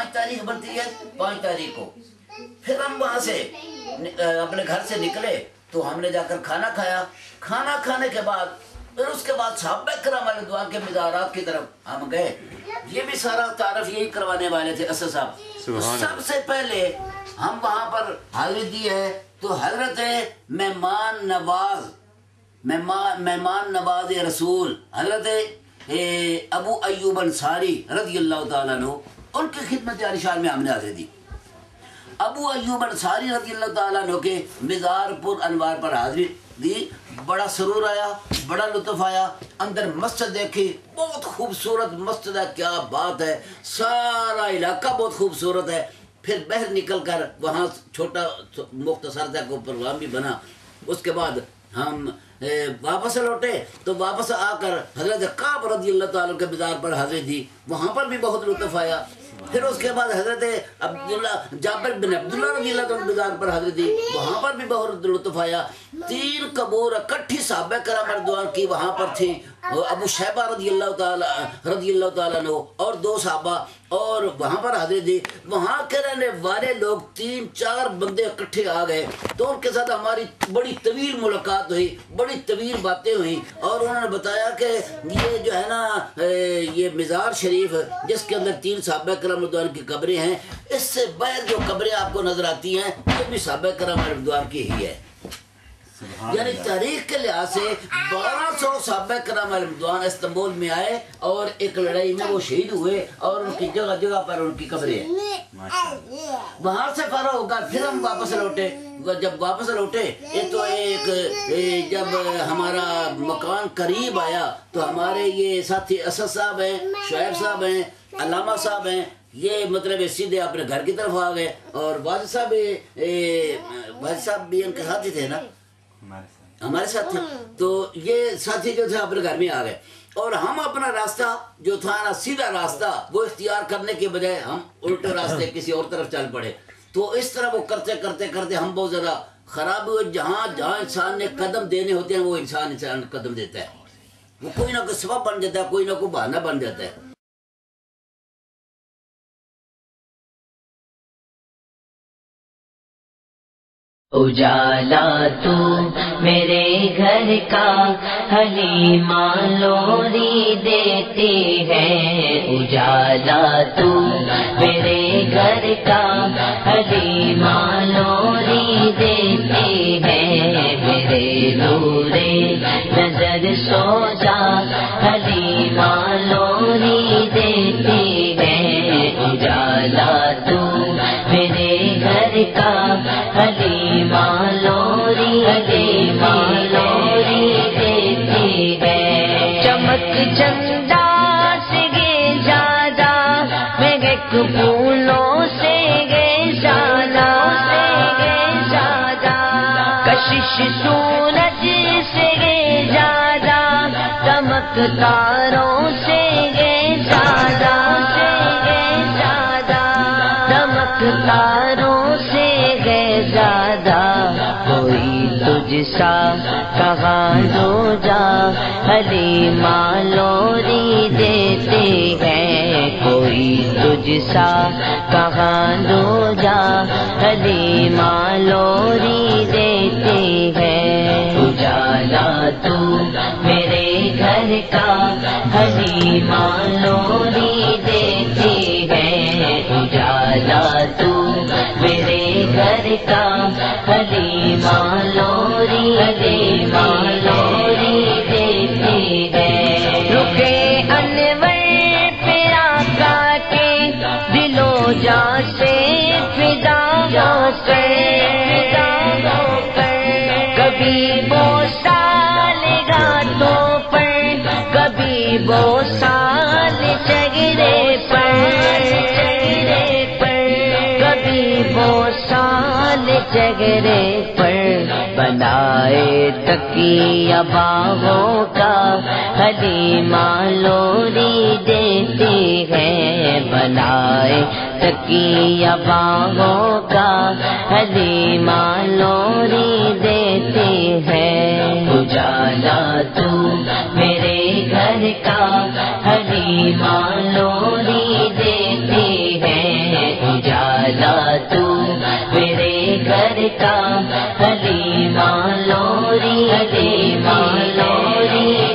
5 तारीख बनती है, 5 तारीख को फिर हम वहाँ से अपने घर से निकले तो हमने जाकर खाना खाया। खाना खाने के बाद फिर उसके बाद सहाबा किराम रिज़वान के मज़ारात की तरफ हम गए। ये भी सारा तारफ यही करवाने वाले थे असद साहब। तो सबसे पहले हम वहाँ पर हाजिरी दी है तो हजरत मेहमान नवाज रसूल हजरत अबू अय्यूब अंसारी रज़ी अल्लाह ताला अन्हु, उनकी खिदमत आलिशान में हमने हाजिरी दी। अबू अय्यूब अंसारी रज़ी अल्लाह ताला अन्हु के मिज़ारपुर अनवार पर हाजिरी दी। बड़ा सरूर आया, बड़ा लुत्फ़ आया। अंदर मस्जिद देखी, बहुत खूबसूरत मस्जिद है, क्या बात है, सारा इलाका बहुत खूबसूरत है। फिर बाहर निकल कर वहाँ छोटा मुख्तसर सा को प्रोग्राम भी बना। उसके बाद हम वापस लौटे तो वापस आकर हजरत काब रज़ी अल्लाह ताला के मज़ार पर हाजिरी दी, वहाँ पर भी बहुत लुत्फ़ आया। फिर उसके बाद हजरत जाबिर बिन अब्दुल्ला रज़ी अल्लाह ताला के मज़ार पर हाजिरी दी, वहाँ पर भी बहुत लुत्फ़ आया। 3 कबूर इकट्ठी सहाबा किराम रिज़वान की वहाँ पर थी। अबू शैबा रज़ी अल्लाह ताला अन्हु और 2 सहाबा और वहाँ पर हाजिरी दी। वहाँ के रहने वाले लोग 3-4 बंदे इकट्ठे आ गए तो उनके साथ हमारी बड़ी तवील मुलाकात हुई, बड़ी तवील बातें हुई। और उन्होंने बताया कि ये जो है ना ये मज़ार शरीफ जिसके अंदर 3 सहाबा किराम रिज़वान की कब्रें हैं, इससे बाहर जो कब्रें आपको नजर आती हैं ये भी सहाबा किराम रिज़वान की ही है। यानी तारीख के लिहाज से 1200 सहाबा किराम रिज़वान इस्तांबुल में आए और एक लड़ाई में वो शहीद हुए और उनकी जगह जगह पर उनकी कब्रें हैं। वहाँ से फारा होकर फिर हम वापस लौटे। जब वापस लौटे जब हमारा मकान करीब आया तो हमारे ये साथी असद साहब हैं, शुएब साहब हैं, अल्लामा साहब हैं, ये मतलब सीधे अपने घर की तरफ आ गए। और वाजिद साहब भी इनके साथ ही थे ना, हमारे साथ थे। तो ये साथी जो थे अपने घर में आ गए और हम अपना रास्ता जो था ना सीधा रास्ता वो इख्तियार करने के बजाय हम उल्टे रास्ते किसी और तरफ चल पड़े। तो इस तरह वो करते करते करते हम बहुत ज़्यादा खराब हुए। जहाँ जहाँ इंसान ने कदम देने होते हैं वो इंसान कदम देता है, वो कोई ना कोई सबब बन जाता है, कोई ना कोई बहाना बन जाता है। उजाला तू मेरे घर का हलीमा लोरी देती है। उजाला तू मेरे घर का हलीमा लोरी देती है। मेरे नूरे नजर सो जा हलीमा लोरी देती है। उजाला तू मेरे घर का हलीमा लोरी देती है। चमक चंदा से गे ज्यादा महक फूलों से गे ज्यादा कशिश सूरज से गे ज्यादा चमक तारों से गे ज्यादा चमक तारों से गे ज्यादा। कोई तुझसा कहाँ दो जा हलीमा लोरी देती है। कोई तुझसा कहाँ दो जा हलीमा लोरी देती है। उजाला तू मेरे घर का हलीमा लोरी देती है। उजाला तू मेरे घर का हलीमा लोरी देती है। रुके अनवर पे आका के दिलो जा से फिदा होकर कभी वो साल गातों पर कभी वो साल चेहरे पर कभी वो साल चेहरे पर। बनाए तकिया बाहों का हलीमा लोरी देती है। बनाए तकिया बाहों का हलीमा लोरी देती है। उजाला तू मेरे घर का हलीमा लोरी देती है। کا حلیمہ لوری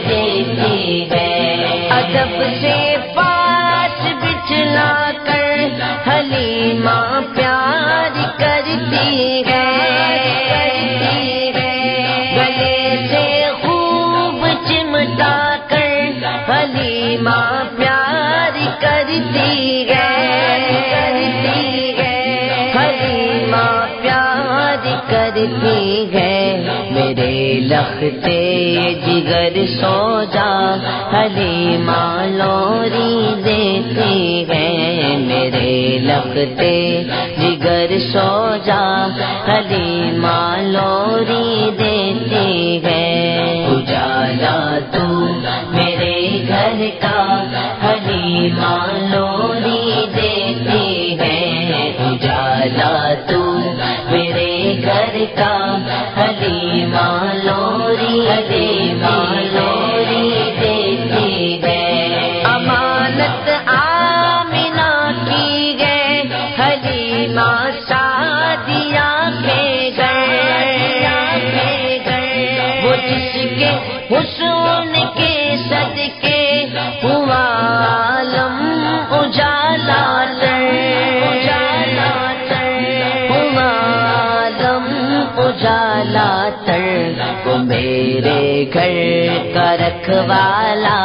دیتی ہے ادب سے پاس بچھلا کر حلیمہ پیار کرتی ہے گلے سے خوب چمٹا کر حلیمہ پیار کرتی ہے حلیمہ پیار کرتی ہے میرے لختے جگر سو جا حلیمہ لوری دیتی ہے میرے لختے جگر سو جا حلیمہ لوری دیتی ہے اجالا تو میرے گھر کا حلیمہ لوری دیتی ہے اجالا تو میرے گھر کا حلیمہ لوری دیتی ہے امانت آمنہ کی ہے حلیمہ سعدیہ کے گھر وہ جس کے حسن کے صدقے ہوا عالم اجالا ہوا عالم اجالا وہ میرے گھر کا رکھوالا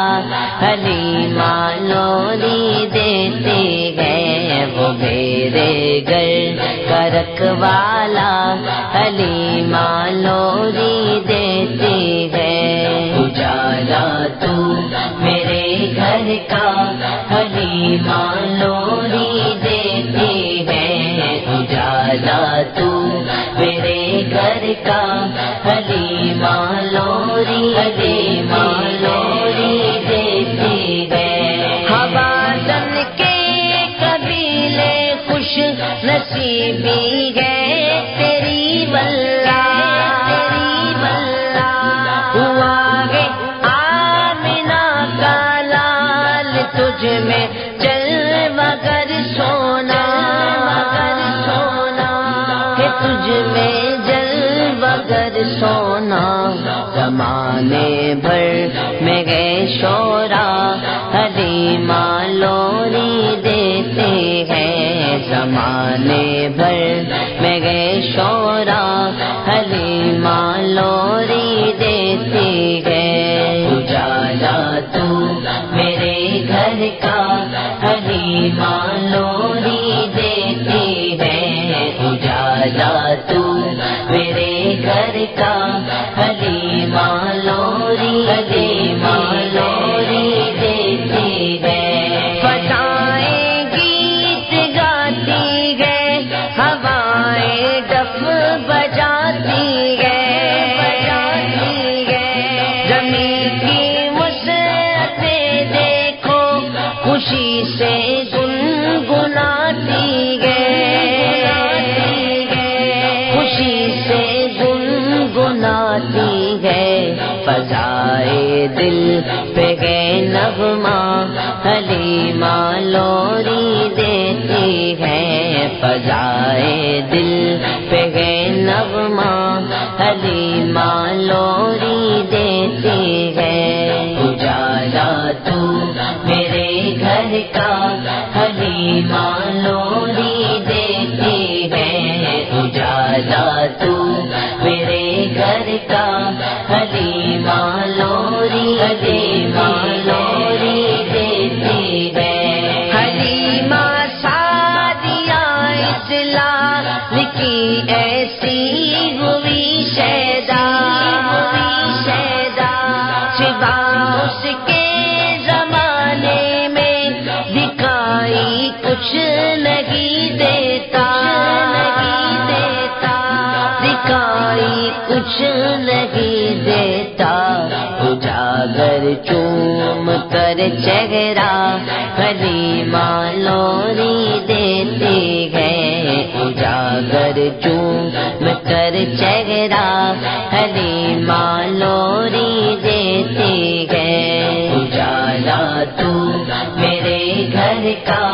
حلیمہ لوری دیتی ہے وہ میرے گھر کا رکھوالا حلیمہ لوری دیتی ہے اجالا تو میرے گھر کا حلیمہ لوری دیتی ہے اجالا تو میرے گھر کا حلیمہ لوری دیتی ہے حوازن کے قبیلے خوش نصیبی ہے تیری واللہ ہوا ہے آمنہ کا لال تجھ میں چل مگر سونا کہ تجھ میں جل مگر سونا زمانے بھر میں گئے شورا حلیمہ لوری دیتے ہیں زمانے بھر میں گئے شورا حلیمہ لوری دیتی ہے اجالا تو میرے گھر کا حلیمہ لوری دیتی ہے اجالا تو میرے گھر کا حلیمہ لوری دیتی ہے فضائیں گیت گاتی ہے ہوائیں ڈف بجاتی ہے زمین کی وسعتیں دیکھو خوشی سے گنگناتی ہے خوشی سے گنگناتی ہے فضائے دل پہ گئے نغمہ حلیمہ لوری دیتی ہے فضائے دل پہ گئے نغمہ حلیمہ لوری دیتی ہے اجالا تو میرے گھر کا حلیمہ لوری دیتی ہے اجالا تو میرے گھر کا حلیمہ لوری دیتی ہے حلیمہ سعدیہ اسلام کی ایسی ہوئی شیدا سوا اس کے زمانے میں دکھائی کچھ نہیں دیتا دکھائی کچھ نہیں دیتا اجاگر چوم کر چہرہ حلیمہ لوری دیتی ہے اجاگر چوم کر چہرہ حلیمہ لوری دیتی ہے اجالا تو میرے گھر کا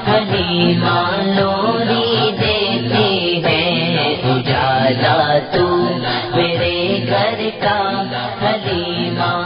حلیمہ لوری دیتی ہے اجالا اصغر کا حلیمہ